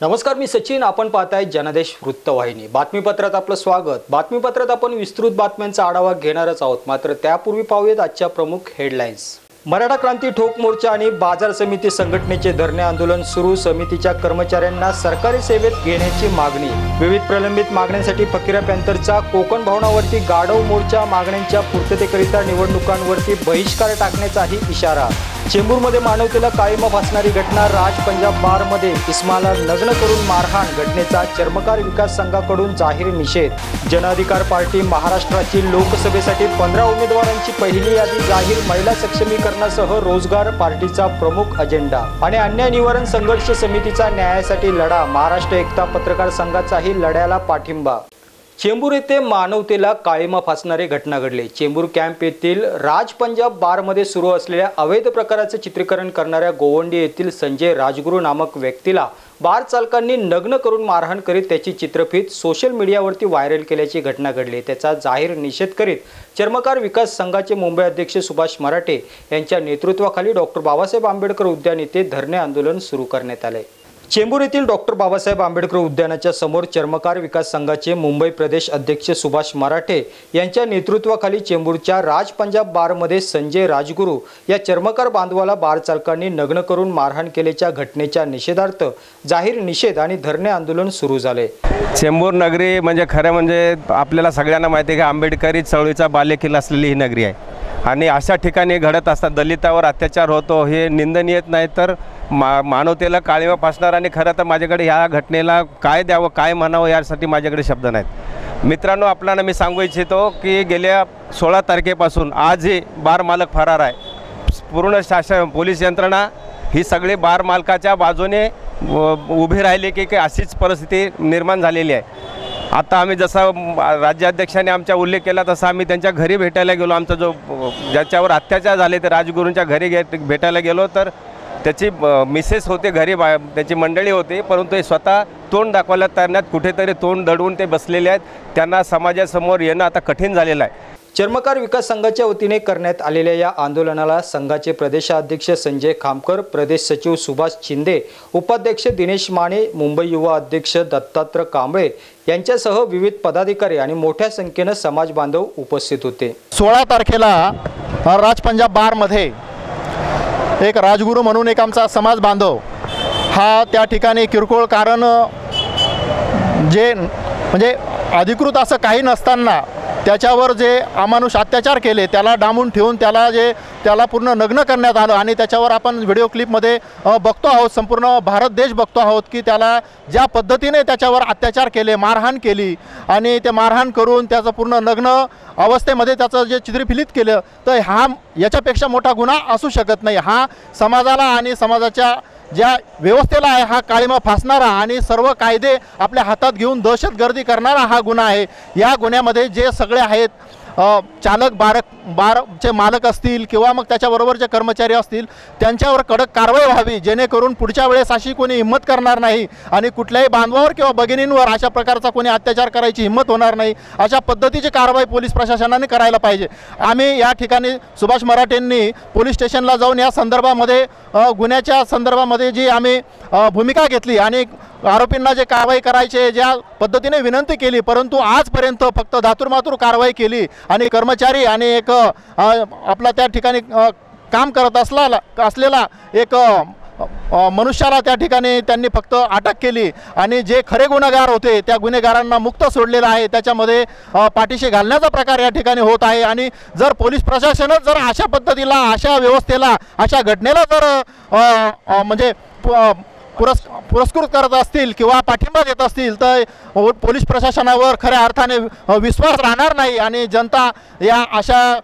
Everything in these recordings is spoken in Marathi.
नमस्कार, मी सचिन. आपण पाहताय जनादेश वृत्तवाहिनी. बातमीपत्रात आपलं स्वागत. बातमीपत्रात आपण विस्तृत बातम्यांचा आढावा घेणारच आहोत. मात्र त्यापूर्वी पाहूयात आजच्या प्रमुख हेडलाईन्स. मराठा क्रांती ठोक मोर्चा आणि बाजार समिती संघटनेचे धरणे आंदोलन सुरू. समितीच्या कर्मचाऱ्यांना सरकारी सेवेत घेण्याची मागणी. विविध प्रलंबित मागण्यांसाठी फकीरा पॅंथरचा कोकण भवनावरती गाढव मोर्चा. मागण्यांच्या पूर्ततेकरिता निवडणुकांवरती बहिष्कार टाकण्याचाही इशारा. चेंबूरमध्ये मानवतेला काळिमा फासणारी घटना. राज पंजाब बारमध्ये इस्माला नग्न करून मारहाण. घटनेचा चर्मकार विकास संघाकडून जाहीर निषेध. जन अधिकार पार्टी महाराष्ट्राची लोकसभेसाठी 15 उमेदवारांची पहिली यादी जाहीर. महिला सक्षमीकरणासह रोजगार पार्टीचा प्रमुख अजेंडा. आणि अन्याय निवारण संघर्ष समितीचा न्यायासाठी लढा. महाराष्ट्र एकता पत्रकार संघाचाही लढ्याला पाठिंबा. चेंबूर येथे मानवतेला काळिमा फासणारी घटना घडली. चेंबूर कॅम्प येथील राज पंजाब बारमध्ये सुरू असलेल्या अवैध प्रकाराचे चित्रीकरण करणाऱ्या गोवंडी येथील संजय राजगुरू नामक व्यक्तीला बार चालकांनी नग्न करून मारहाण करीत त्याची चित्रफीत सोशल मीडियावरती व्हायरल केल्याची घटना घडली. त्याचा जाहीर निषेध करीत चर्मकार विकास संघाचे मुंबई अध्यक्ष सुभाष मराठे यांच्या नेतृत्वाखाली डॉक्टर बाबासाहेब आंबेडकर उद्यान येथे धरणे आंदोलन सुरू करण्यात आले. चेंबूर येथील डॉक्टर बाबासाहेब आंबेडकर उद्यानाच्या समोर चर्मकार विकास संघाचे मुंबई प्रदेश अध्यक्ष सुभाष मराठे यांच्या नेतृत्वाखाली चेंबूरच्या राज पंजाब बारमध्ये संजय राजगुरू या चर्मकार बांधवाला बार चालकांनी नग्न करून मारहाण केल्याच्या घटनेच्या निषेधार्थ जाहीर निषेध आणि धरणे आंदोलन सुरू झाले. चेंबूर नगरी म्हणजे खरं म्हणजे आपल्याला सगळ्यांना माहिती आहे की आंबेडकरी चळवळीचा बालेकिल्ला असलेली ही नगरी आहे आणि अशा ठिकाणी घडत असतात दलितावर अत्याचार होतो हे निंदनीय नाही तर मानवतेला काळिमा फासणार. आणि खरं तर माझ्याकडे ह्या घटनेला काय द्यावं काय म्हणावं यासाठी माझ्याकडे शब्द नाहीत. मित्रांनो, आपल्याला मी सांगू इच्छितो की गेल्या 16 तारखेपासून आजही बार मालक फरार आहे. पूर्ण शासन पोलीस यंत्रणा ही सगळी बार मालकाच्या बाजूने उभी राहिली की अशीच परिस्थिती निर्माण झालेली आहे. आता आम्ही जसं राज्याध्यक्षांनी आमच्या उल्लेख केला तसं आम्ही त्यांच्या घरी भेटायला गेलो. आमचा जो ज्याच्यावर अत्याचार झाले ते राजगुरूंच्या घरी भेटायला गेलो तर त्याची मिसेस होते घरी, त्याची मंडळी होती, परंतु ते स्वतः तोंड दाखवायला तयार नाहीत. कुठेतरी तोंड दडवून ते बसलेले आहेत. त्यांना समाजासमोर येणं आता कठीण झालेलं आहे. चर्मकार विकास संघाच्या वतीने करण्यात आलेल्या या आंदोलनाला संघाचे प्रदेशाध्यक्ष संजय खामकर, प्रदेश सचिव सुभाष शिंदे, उपाध्यक्ष दिनेश माने, मुंबई युवा अध्यक्ष दत्तात्रय कांबळे यांच्यासह विविध पदाधिकारी आणि मोठ्या संख्येने समाज बांधव उपस्थित होते. 16 तारखेला राज पंजाब बारमध्ये एक राजगुरू म्हणून एक आमचा समाज बांधव हा त्या ठिकाणी किरकोळ कारण जे म्हणजे अधिकृत असं काही नसताना त्याच्यावर जे अमानुष अत्याचार केले त्याला डांबून ठेवून त्याला पूर्ण नग्न करण्यात आलं. आणि त्याच्यावर आपण व्हिडिओ क्लिपमध्ये बघतो आहोत, संपूर्ण भारत देश बघतो आहोत की त्याला ज्या पद्धतीने त्याच्यावर अत्याचार केले, मारहाण केली आणि ते मारहाण करून त्याचं पूर्ण नग्न अवस्थेमध्ये त्याचं जे चित्रीफलित केलं तर याच्यापेक्षा मोठा गुन्हा असू शकत नाही. हा समाजाला आणि समाजाच्या ज्या व्यवस्थेला आहे हा काळिमा फासणारा आणि सर्व कायदे आपल्या हातात घेऊन दहशतगर्दी करणारा हा गुन्हा आहे. या गुन्ह्यामध्ये जे सगळे आहेत चालक बारचे मालक असतील किंवा मग त्याच्याबरोबर जे कर्मचारी असतील त्यांच्यावर कडक कारवाई व्हावी, जेणेकरून पुढच्या वेळेस अशी कोणी हिंमत करणार नाही आणि कुठल्याही बांधवावर किंवा भगिनींवर अशा प्रकारचा कोणी अत्याचार करायची हिंमत होणार नाही. अशा पद्धतीची कारवाई पोलीस प्रशासनाने करायला पाहिजे. आम्ही या ठिकाणी सुभाष मराठेंनी पोलीस स्टेशनला जाऊन या संदर्भामध्ये गुन्ह्याच्या संदर्भामध्ये जी आम्ही भूमिका घेतली आणि आरोपींना जे कारवाई करायचे ज्या पद्धतीने विनंती केली, परंतु आजपर्यंत फक्त धातुरमातुर कारवाई केली आणि कर्मचारी आणि एक आपला त्या ठिकाणी काम करत असलेला एक मनुष्याला त्या ठिकाणी त्यांनी फक्त अटक केली आणि जे खरे गुन्हेगार होते त्या गुन्हेगारांना मुक्त सोडलेलं आहे. त्याच्यामध्ये पाठीशी घालण्याचा प्रकार या ठिकाणी होत आहे. आणि जर पोलीस प्रशासनच जर अशा पद्धतीला, अशा व्यवस्थेला, अशा घटनेला जर म्हणजे पुरस्कृत करत असतील किंवा पाठिंबा देत असतील तर पोलीस प्रशासनावर खऱ्या अर्थाने विश्वास राहणार नाही आणि जनता या अशा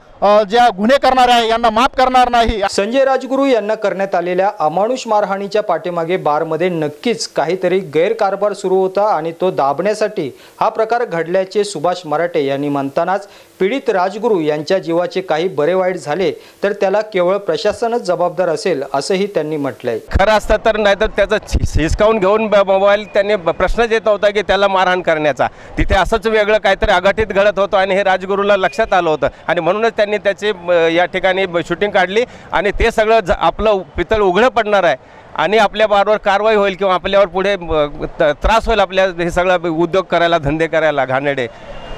ज्या गुन्हे करणाऱ्या यांना माफ करणार नाही. संजय राजगुरू यांना करण्यात आलेल्या अमानुष मारहाणीच्या पाठीमागे बारमध्ये नक्कीच काहीतरी गैरकारभार सुरू होता आणि तो दाबण्यासाठी हा प्रकार घडल्याचे सुभाष मराठे यांनी म्हणतानाच पीडित राजगुरू यांच्या जीवाचे काही बरे वाईट झाले तर त्याला केवळ प्रशासनच जबाबदार असेल असंही त्यांनी म्हटलंय. खरं असतं तर नाहीतर त्याचं हिसकावून घेऊन मोबाईल त्यांनी प्रश्नच येत होता की त्याला मारहाण करण्याचा. तिथे असंच वेगळं काहीतरी अघटित घडत होतं आणि हे राजगुरूला लक्षात आलं होतं आणि म्हणूनच त्यांनी त्याची या ठिकाणी शूटिंग काढली आणि ते सगळं आपलं पितळ उघडं पडणार आहे आणि आपल्या बारवर कारवाई होईल किंवा आपल्यावर पुढे त्रास होईल आपल्या हे सगळं उद्योग करायला, धंदे करायला घाणेरडे,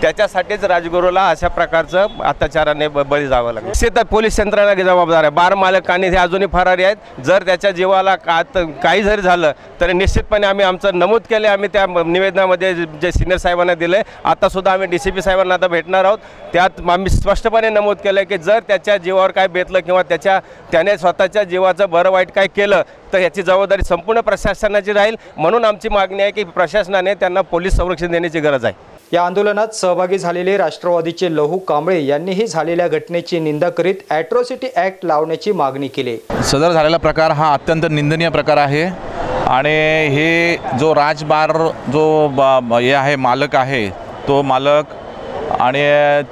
त्याच्यासाठीच राजगुरूला अशा प्रकारचं अत्याचाराने बळी जावं लागलं. निश्चित पोलीस यंत्रणा जबाबदार आहे. बार मालक आणि हे अजूनही फरारी आहेत. जर त्याच्या जीवाला काही जरी झालं तर निश्चितपणे आम्ही आमचं नमूद केले. आम्ही त्या निवेदनामध्ये जे सिनियर साहेबांना दिले, आतासुद्धा आम्ही DCP साहेबांना आता भेटणार आहोत. त्यात आम्ही स्पष्टपणे नमूद केलं की जर त्याच्या जीवावर काय बेतलं किंवा त्याने स्वतःच्या जीवाचं बरं वाईट काय केलं तर याची जबाबदारी संपूर्ण प्रशासनाची राहील. म्हणून आमची मागणी आहे की प्रशासनाने त्यांना पोलीस संरक्षण देण्याची गरज आहे. या आंदोलनात सहभागी झालेले राष्ट्रवादीचे लहू कांबळे यांनीही झालेल्या घटनेची निंदा करीत ॲट्रॉसिटी ॲक्ट लावण्याची मागणी केली. सदर झालेला प्रकार हा अत्यंत निंदनीय प्रकार आहे आणि हे जो राजबार जो हे आहे मालक आहे, तो मालक आणि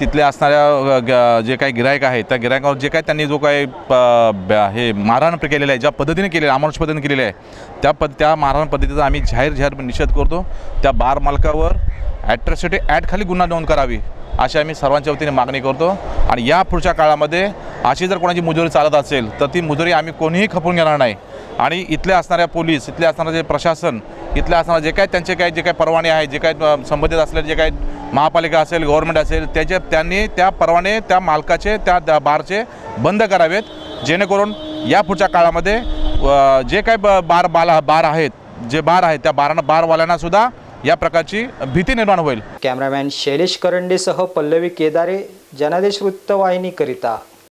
तिथले असणाऱ्या जे काही गिरायक आहेत त्या गिरायकावर जे काही त्यांनी जो काही हे मारहाण केलेलं आहे, ज्या पद्धतीने केलेलं आहे, अमानुष पद्धतीने केलेलं आहे, त्या मारहाण पद्धतीचा आम्ही जाहीर निषेध करतो. त्या बार मालकावर ॲट्रॉसिटी ॲक्ट खाली गुन्हा नोंद करावी अशी आम्ही सर्वांच्या वतीने मागणी करतो. आणि या पुढच्या काळामध्ये अशी जर कोणाची मुजोरी चालत असेल तर ती मुजोरी आम्ही कोणीही खपवून घेणार नाही. आणि इथले असणाऱ्या पोलीस, इथले असणारं जे प्रशासन, इथले असणारं जे काही परवाने आहेत, जे काही संबंधित असलेले जे काही महापालिका असेल, गव्हर्नमेंट असेल, त्यांनी त्या परवाने त्या मालकाचे, त्या बारचे बंद करावेत, जेणेकरून या पुढच्या काळामध्ये जे काही बार आहेत त्या बारवाल्यांना सुद्धा या प्रकारची भीती निर्माण होईल. कॅमेरामॅन शैलेश करंडेसह पल्लवी केदारे, जनादेश वृत्तवाहिनीकरिता